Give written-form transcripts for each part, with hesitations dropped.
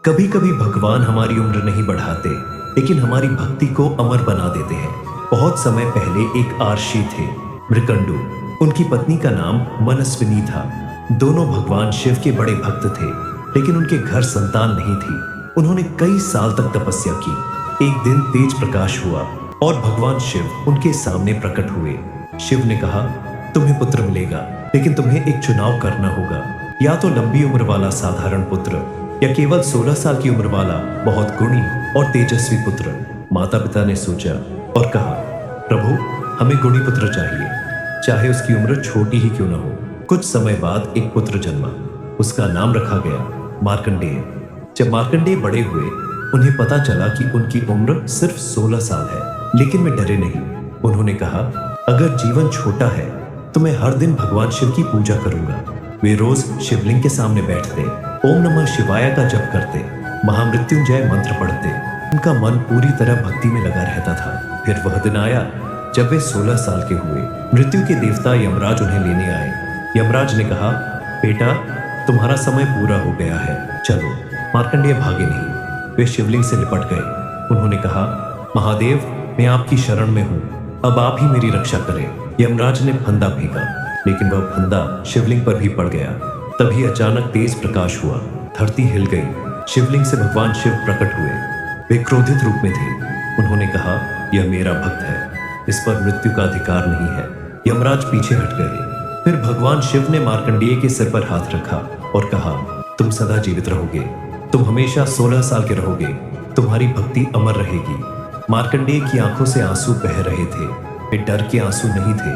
कभी कभी भगवान हमारी उम्र नहीं बढ़ाते, लेकिन हमारी भक्ति को अमर बना देते हैं। बहुत समय पहले एक आर्षी थे, मृकंडु। उनकी पत्नी का नाम मनस्विनी था। दोनों भगवान शिव के बड़े भक्त थे, लेकिन उनके घर संतान नहीं थी। उन्होंने कई साल तक तपस्या की। एक दिन तेज प्रकाश हुआ और भगवान शिव उनके सामने प्रकट हुए। शिव ने कहा, तुम्हें पुत्र मिलेगा, लेकिन तुम्हें एक चुनाव करना होगा। या तो लंबी उम्र वाला साधारण पुत्र, या केवल 16 साल की उम्र वाला बहुत गुणी और तेजस्वी पुत्र। माता पिता ने सोचा और कहा, प्रभु, हमें गुणी पुत्र चाहिए, चाहे उसकी उम्र छोटी ही क्यों न हो। कुछ समय बाद एक पुत्र जन्मा। उसका नाम रखा गया मार्कंडेय। जब मार्कंडेय बड़े हुए, उन्हें पता चला कि उनकी उम्र सिर्फ 16 साल है, लेकिन वे डरे नहीं। उन्होंने कहा, अगर जीवन छोटा है तो मैं हर दिन भगवान शिव की पूजा करूंगा। वे रोज शिवलिंग के सामने बैठते, ओम नमः शिवाय का जप करते, महामृत्युंजय मंत्र पढ़ते। उनका मन पूरी तरह भक्ति में लगा रहता था। फिर वह दिन आया जब वे 16 साल के हुए। मृत्यु के देवता यमराज उन्हें लेने आए। यमराज ने कहा, बेटा, तुम्हारा समय पूरा हो गया है, चलो। मार्कंडेय भागे नहीं, वे शिवलिंग से लिपट गए। उन्होंने कहा, महादेव, मैं आपकी शरण में हूँ, अब आप ही मेरी रक्षा करें। यमराज ने फंदा फेंका, लेकिन वह फंदा शिवलिंग पर भी पड़ गया। तभी अचानक तेज प्रकाश हुआ, धरती हिल गई। शिवलिंग से भगवान शिव प्रकट हुए। वे क्रोधित रूप में थे। उन्होंने कहा, यह मेरा भक्त है, इस पर मृत्यु का अधिकार नहीं है। यमराज पीछे हट गए। फिर भगवान शिव ने मार्कंडेय के सिर पर हाथ रखा और कहा, तुम सदा जीवित रहोगे, तुम हमेशा 16 साल के रहोगे, तुम्हारी भक्ति अमर रहेगी। मार्कंडेय की आंखों से आंसू बह रहे थे। वे डर के आंसू नहीं थे,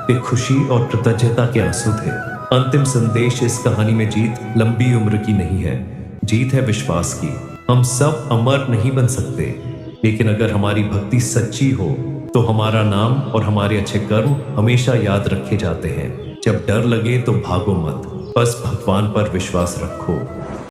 वे खुशी और कृतज्ञता के आंसू थे। अंतिम संदेश इस कहानी में जीत लंबी उम्र की नहीं है, जीत है विश्वास की। हम सब अमर नहीं बन सकते, लेकिन अगर हमारी भक्ति सच्ची हो तो हमारा नाम और हमारे अच्छे कर्म हमेशा याद रखे जाते हैं। जब डर लगे तो भागो मत, बस भगवान पर विश्वास रखो।